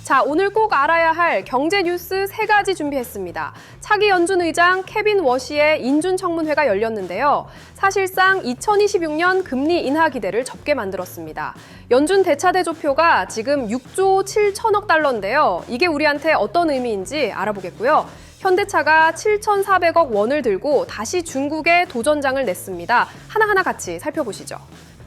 자, 오늘 꼭 알아야 할 경제 뉴스 3가지 준비했습니다. 차기 연준 의장 케빈 워시의 인준 청문회가 열렸는데요. 사실상 2026년 금리 인하 기대를 접게 만들었습니다. 연준 대차대조표가 지금 6조 7천억 달러인데요. 이게 우리한테 어떤 의미인지 알아보겠고요. 현대차가 7,400억 원을 들고 다시 중국에 도전장을 냈습니다. 하나하나 같이 살펴보시죠.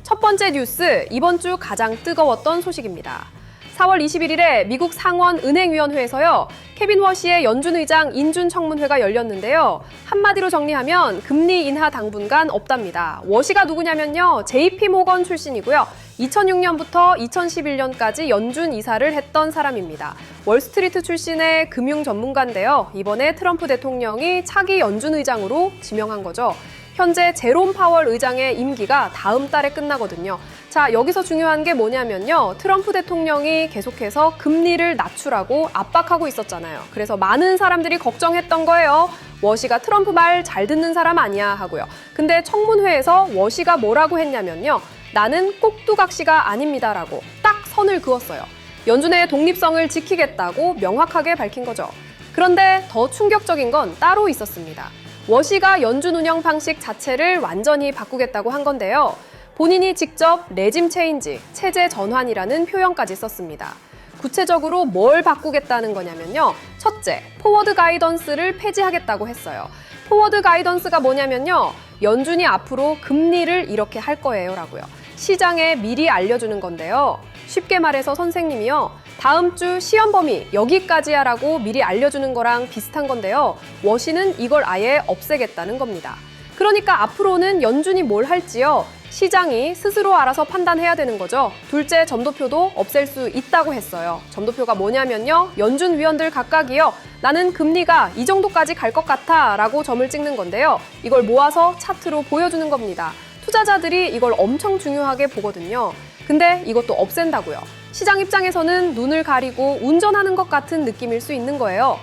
첫 번째 뉴스, 이번 주 가장 뜨거웠던 소식입니다. 4월 21일에 미국 상원은행위원회에서요, 케빈 워시의 연준 의장 인준 청문회가 열렸는데요. 한마디로 정리하면 금리 인하 당분간 없답니다. 워시가 누구냐면요, JP 모건 출신이고요. 2006년부터 2011년까지 연준 이사를 했던 사람입니다. 월스트리트 출신의 금융 전문가인데요. 이번에 트럼프 대통령이 차기 연준 의장으로 지명한 거죠. 현재 제롬 파월 의장의 임기가 다음 달에 끝나거든요. 자, 여기서 중요한 게 뭐냐면요. 트럼프 대통령이 계속해서 금리를 낮추라고 압박하고 있었잖아요. 그래서 많은 사람들이 걱정했던 거예요. 워시가 트럼프 말 잘 듣는 사람 아니야 하고요. 근데 청문회에서 워시가 뭐라고 했냐면요. 나는 꼭두각시가 아닙니다라고 딱 선을 그었어요. 연준의 독립성을 지키겠다고 명확하게 밝힌 거죠. 그런데 더 충격적인 건 따로 있었습니다. 워시가 연준 운영 방식 자체를 완전히 바꾸겠다고 한 건데요. 본인이 직접 레짐 체인지, 체제 전환이라는 표현까지 썼습니다. 구체적으로 뭘 바꾸겠다는 거냐면요. 첫째, 포워드 가이던스를 폐지하겠다고 했어요. 포워드 가이던스가 뭐냐면요. 연준이 앞으로 금리를 이렇게 할 거예요 라고요. 시장에 미리 알려주는 건데요. 쉽게 말해서 선생님이요. 다음 주 시험 범위 여기까지야 라고 미리 알려주는 거랑 비슷한 건데요. 워시는 이걸 아예 없애겠다는 겁니다. 그러니까 앞으로는 연준이 뭘 할지요. 시장이 스스로 알아서 판단해야 되는 거죠. 둘째, 점도표도 없앨 수 있다고 했어요. 점도표가 뭐냐면요. 연준 위원들 각각이요. 나는 금리가 이 정도까지 갈 것 같아 라고 점을 찍는 건데요. 이걸 모아서 차트로 보여주는 겁니다. 투자자들이 이걸 엄청 중요하게 보거든요. 근데 이것도 없앤다고요. 시장 입장에서는 눈을 가리고 운전하는 것 같은 느낌일 수 있는 거예요.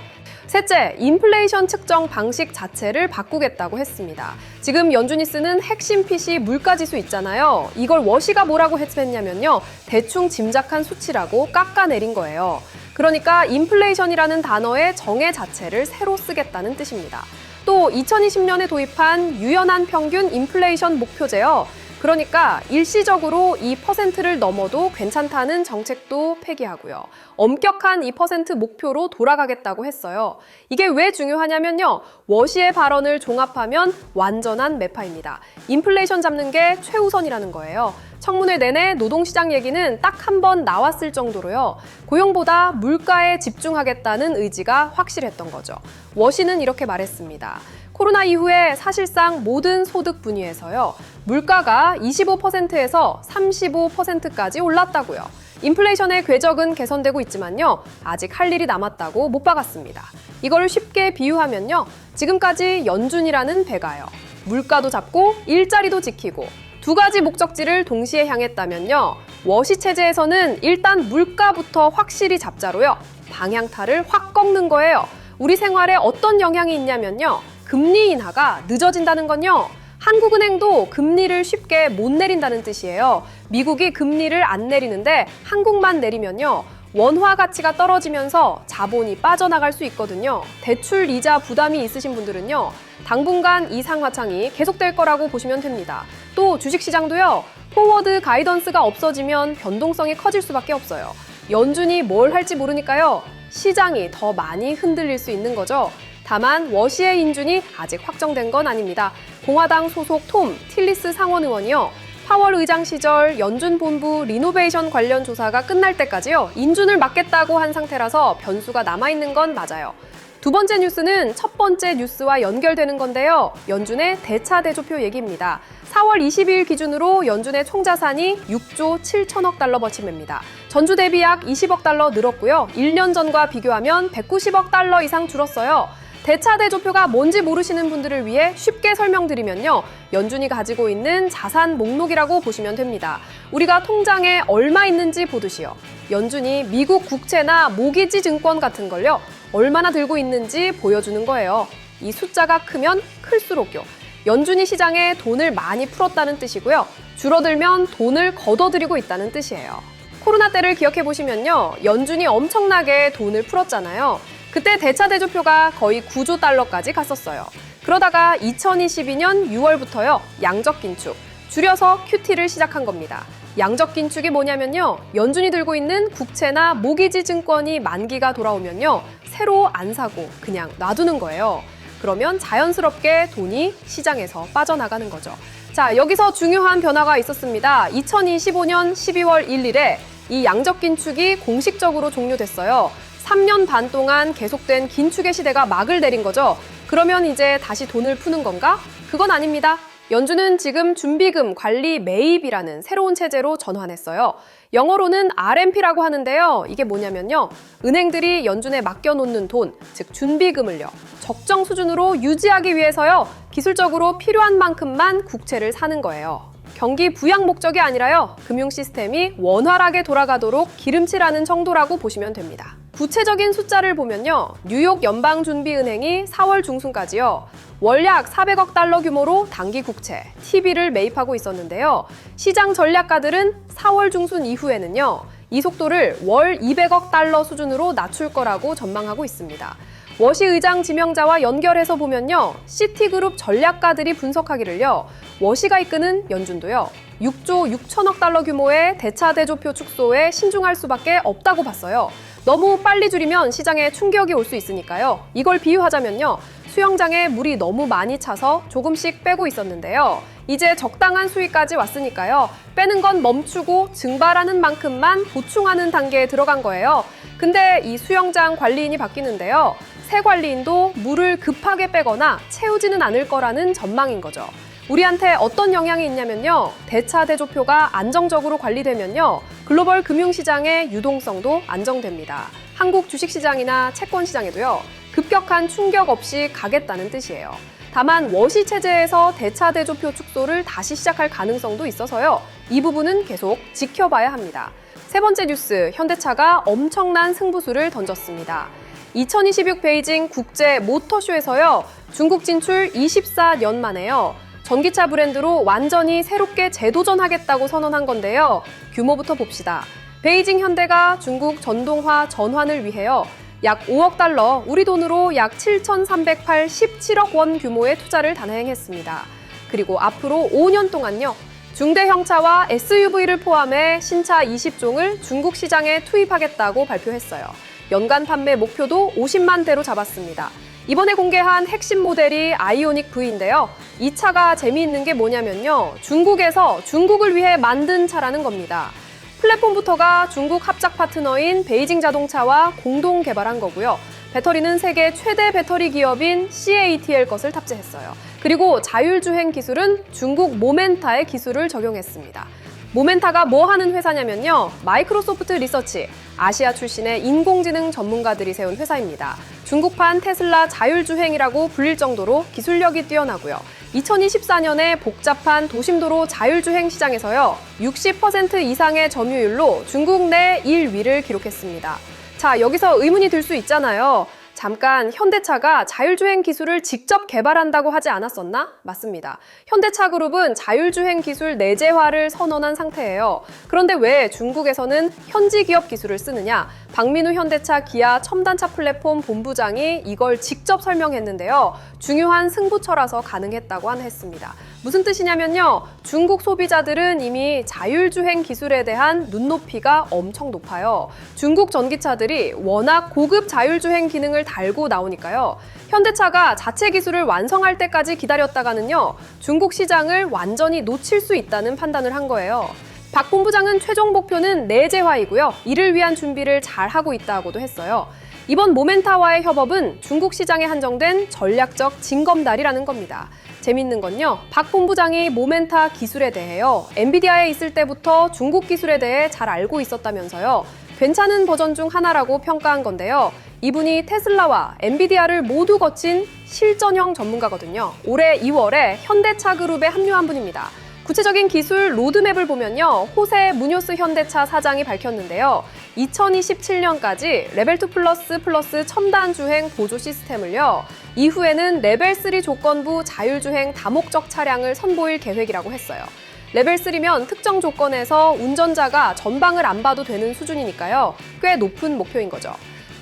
셋째, 인플레이션 측정 방식 자체를 바꾸겠다고 했습니다. 지금 연준이 쓰는 핵심 PC 물가지수 있잖아요. 이걸 워시가 뭐라고 했냐면요. 대충 짐작한 수치라고 깎아내린 거예요. 그러니까 인플레이션이라는 단어의 정의 자체를 새로 쓰겠다는 뜻입니다. 또 2020년에 도입한 유연한 평균 인플레이션 목표제요. 그러니까 일시적으로 2%를 넘어도 괜찮다는 정책도 폐기하고요. 엄격한 2% 목표로 돌아가겠다고 했어요. 이게 왜 중요하냐면요. 워시의 발언을 종합하면 완전한 매파입니다. 인플레이션 잡는 게 최우선이라는 거예요. 청문회 내내 노동시장 얘기는 딱 한 번 나왔을 정도로요. 고용보다 물가에 집중하겠다는 의지가 확실했던 거죠. 워시는 이렇게 말했습니다. 코로나 이후에 사실상 모든 소득 분위에서요. 물가가 25%에서 35%까지 올랐다고요. 인플레이션의 궤적은 개선되고 있지만요. 아직 할 일이 남았다고 못 박았습니다. 이걸 쉽게 비유하면요. 지금까지 연준이라는 배가요. 물가도 잡고 일자리도 지키고 두 가지 목적지를 동시에 향했다면요. 워시 체제에서는 일단 물가부터 확실히 잡자로요. 방향타를 확 꺾는 거예요. 우리 생활에 어떤 영향이 있냐면요. 금리 인하가 늦어진다는 건요. 한국은행도 금리를 쉽게 못 내린다는 뜻이에요. 미국이 금리를 안 내리는데 한국만 내리면요. 원화 가치가 떨어지면서 자본이 빠져나갈 수 있거든요. 대출 이자 부담이 있으신 분들은요. 당분간 이 상하창이 계속될 거라고 보시면 됩니다. 또 주식시장도요. 포워드 가이던스가 없어지면 변동성이 커질 수밖에 없어요. 연준이 뭘 할지 모르니까요. 시장이 더 많이 흔들릴 수 있는 거죠. 다만 워시의 인준이 아직 확정된 건 아닙니다. 공화당 소속 톰 틸리스 상원의원이요. 파월 의장 시절 연준 본부 리노베이션 관련 조사가 끝날 때까지요. 인준을 막겠다고 한 상태라서 변수가 남아있는 건 맞아요. 두 번째 뉴스는 첫 번째 뉴스와 연결되는 건데요. 연준의 대차대조표 얘기입니다. 4월 22일 기준으로 연준의 총자산이 6조 7천억 달러 버침입니다. 전주 대비 약 20억 달러 늘었고요. 1년 전과 비교하면 190억 달러 이상 줄었어요. 대차대조표가 뭔지 모르시는 분들을 위해 쉽게 설명드리면요. 연준이 가지고 있는 자산 목록이라고 보시면 됩니다. 우리가 통장에 얼마 있는지 보듯이요. 연준이 미국 국채나 모기지 증권 같은 걸요. 얼마나 들고 있는지 보여주는 거예요. 이 숫자가 크면 클수록요. 연준이 시장에 돈을 많이 풀었다는 뜻이고요. 줄어들면 돈을 걷어들이고 있다는 뜻이에요. 코로나 때를 기억해 보시면요. 연준이 엄청나게 돈을 풀었잖아요. 그때 대차 대조표가 거의 9조 달러까지 갔었어요. 그러다가 2022년 6월부터요. 양적 긴축, 줄여서 QT를 시작한 겁니다. 양적 긴축이 뭐냐면요. 연준이 들고 있는 국채나 모기지 증권이 만기가 돌아오면요. 새로 안 사고 그냥 놔두는 거예요. 그러면 자연스럽게 돈이 시장에서 빠져나가는 거죠. 자, 여기서 중요한 변화가 있었습니다. 2025년 12월 1일에 이 양적 긴축이 공식적으로 종료됐어요. 3년 반 동안 계속된 긴축의 시대가 막을 내린 거죠. 그러면 이제 다시 돈을 푸는 건가? 그건 아닙니다. 연준은 지금 준비금 관리 매입이라는 새로운 체제로 전환했어요. 영어로는 RMP라고 하는데요. 이게 뭐냐면요. 은행들이 연준에 맡겨놓는 돈, 즉 준비금을요. 적정 수준으로 유지하기 위해서요. 기술적으로 필요한 만큼만 국채를 사는 거예요. 경기 부양 목적이 아니라요. 금융 시스템이 원활하게 돌아가도록 기름칠하는 정도라고 보시면 됩니다. 구체적인 숫자를 보면요. 뉴욕 연방준비은행이 4월 중순까지요. 월 약 400억 달러 규모로 단기 국채, TB를 매입하고 있었는데요. 시장 전략가들은 4월 중순 이후에는요. 이 속도를 월 200억 달러 수준으로 낮출 거라고 전망하고 있습니다. 워시 의장 지명자와 연결해서 보면요. 시티그룹 전략가들이 분석하기를요. 워시가 이끄는 연준도요. 6조 6천억 달러 규모의 대차 대조표 축소에 신중할 수밖에 없다고 봤어요. 너무 빨리 줄이면 시장에 충격이 올 수 있으니까요. 이걸 비유하자면요. 수영장에 물이 너무 많이 차서 조금씩 빼고 있었는데요. 이제 적당한 수위까지 왔으니까요. 빼는 건 멈추고 증발하는 만큼만 보충하는 단계에 들어간 거예요. 근데 이 수영장 관리인이 바뀌는데요. 새 관리인도 물을 급하게 빼거나 채우지는 않을 거라는 전망인 거죠. 우리한테 어떤 영향이 있냐면요. 대차 대조표가 안정적으로 관리되면요. 글로벌 금융시장의 유동성도 안정됩니다. 한국 주식시장이나 채권시장에도요. 급격한 충격 없이 가겠다는 뜻이에요. 다만 워시 체제에서 대차 대조표 축소를 다시 시작할 가능성도 있어서요. 이 부분은 계속 지켜봐야 합니다. 세 번째 뉴스, 현대차가 엄청난 승부수를 던졌습니다. 2026 베이징 국제 모터쇼에서요. 중국 진출 24년 만에요. 전기차 브랜드로 완전히 새롭게 재도전하겠다고 선언한 건데요. 규모부터 봅시다. 베이징 현대가 중국 전동화 전환을 위해요. 약 5억 달러, 우리 돈으로 약 7,387억 원 규모의 투자를 단행했습니다. 그리고 앞으로 5년 동안요. 중대형차와 SUV를 포함해 신차 20종을 중국 시장에 투입하겠다고 발표했어요. 연간 판매 목표도 50만 대로 잡았습니다. 이번에 공개한 핵심 모델이 아이오닉 V인데요. 이 차가 재미있는 게 뭐냐면요. 중국에서 중국을 위해 만든 차라는 겁니다. 플랫폼부터가 중국 합작 파트너인 베이징 자동차와 공동 개발한 거고요. 배터리는 세계 최대 배터리 기업인 CATL 것을 탑재했어요. 그리고 자율주행 기술은 중국 모멘타의 기술을 적용했습니다. 모멘타가 뭐 하는 회사냐면요. 마이크로소프트 리서치, 아시아 출신의 인공지능 전문가들이 세운 회사입니다. 중국판 테슬라 자율주행이라고 불릴 정도로 기술력이 뛰어나고요. 2024년에 복잡한 도심도로 자율주행 시장에서요. 60% 이상의 점유율로 중국 내 1위를 기록했습니다. 자, 여기서 의문이 들 수 있잖아요. 잠깐 현대차가 자율주행 기술을 직접 개발한다고 하지 않았었나? 맞습니다. 현대차 그룹은 자율주행 기술 내재화를 선언한 상태예요. 그런데 왜 중국에서는 현지 기업 기술을 쓰느냐? 박민우 현대차 기아 첨단차 플랫폼 본부장이 이걸 직접 설명했는데요. 중요한 승부처라서 가능했다고 했습니다. 무슨 뜻이냐면요. 중국 소비자들은 이미 자율주행 기술에 대한 눈높이가 엄청 높아요. 중국 전기차들이 워낙 고급 자율주행 기능을 달고 나오니까요. 현대차가 자체 기술을 완성할 때까지 기다렸다가는요. 중국 시장을 완전히 놓칠 수 있다는 판단을 한 거예요. 박 본부장은 최종 목표는 내재화이고요. 이를 위한 준비를 잘 하고 있다고도 했어요. 이번 모멘타와의 협업은 중국 시장에 한정된 전략적 징검다리라는 겁니다. 재밌는 건요. 박 본부장이 모멘타 기술에 대해요. 엔비디아에 있을 때부터 중국 기술에 대해 잘 알고 있었다면서요. 괜찮은 버전 중 하나라고 평가한 건데요. 이분이 테슬라와 엔비디아를 모두 거친 실전형 전문가거든요. 올해 2월에 현대차 그룹에 합류한 분입니다. 구체적인 기술 로드맵을 보면요. 호세 무뇨스 현대차 사장이 밝혔는데요. 2027년까지 레벨2 플러스 첨단 주행 보조 시스템을요. 이후에는 레벨3 조건부 자율주행 다목적 차량을 선보일 계획이라고 했어요. 레벨 3면 특정 조건에서 운전자가 전방을 안 봐도 되는 수준이니까요. 꽤 높은 목표인 거죠.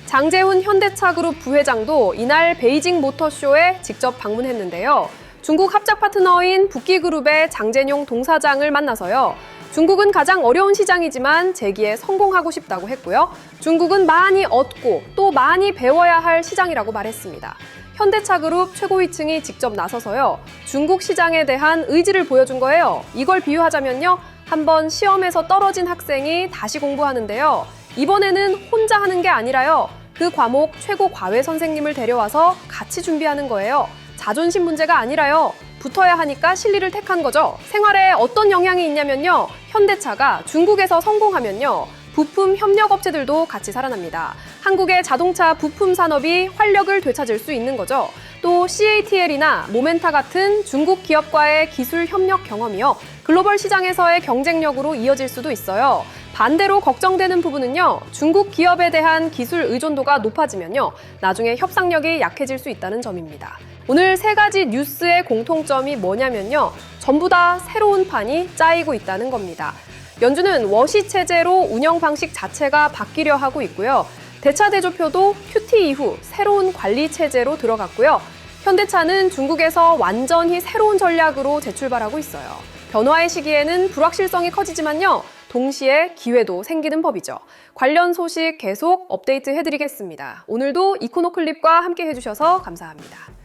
장재훈 현대차 그룹 부회장도 이날 베이징 모터쇼에 직접 방문했는데요. 중국 합작 파트너인 북기그룹의 장재뇽 동사장을 만나서요. 중국은 가장 어려운 시장이지만 재기에 성공하고 싶다고 했고요. 중국은 많이 얻고 또 많이 배워야 할 시장이라고 말했습니다. 현대차 그룹 최고위층이 직접 나서서요. 중국 시장에 대한 의지를 보여준 거예요. 이걸 비유하자면요. 한번 시험에서 떨어진 학생이 다시 공부하는데요. 이번에는 혼자 하는 게 아니라요. 그 과목 최고 과외 선생님을 데려와서 같이 준비하는 거예요. 자존심 문제가 아니라요. 붙어야 하니까 실리를 택한 거죠. 생활에 어떤 영향이 있냐면요. 현대차가 중국에서 성공하면요. 부품 협력업체들도 같이 살아납니다. 한국의 자동차 부품 산업이 활력을 되찾을 수 있는 거죠. 또 CATL이나 모멘타 같은 중국 기업과의 기술 협력 경험이요. 글로벌 시장에서의 경쟁력으로 이어질 수도 있어요. 반대로 걱정되는 부분은요. 중국 기업에 대한 기술 의존도가 높아지면요. 나중에 협상력이 약해질 수 있다는 점입니다. 오늘 세 가지 뉴스의 공통점이 뭐냐면요. 전부 다 새로운 판이 짜이고 있다는 겁니다. 연준은 워시 체제로 운영 방식 자체가 바뀌려 하고 있고요. 대차 대조표도 QT 이후 새로운 관리 체제로 들어갔고요. 현대차는 중국에서 완전히 새로운 전략으로 재출발하고 있어요. 변화의 시기에는 불확실성이 커지지만요. 동시에 기회도 생기는 법이죠. 관련 소식 계속 업데이트 해드리겠습니다. 오늘도 이코노클립과 함께 해주셔서 감사합니다.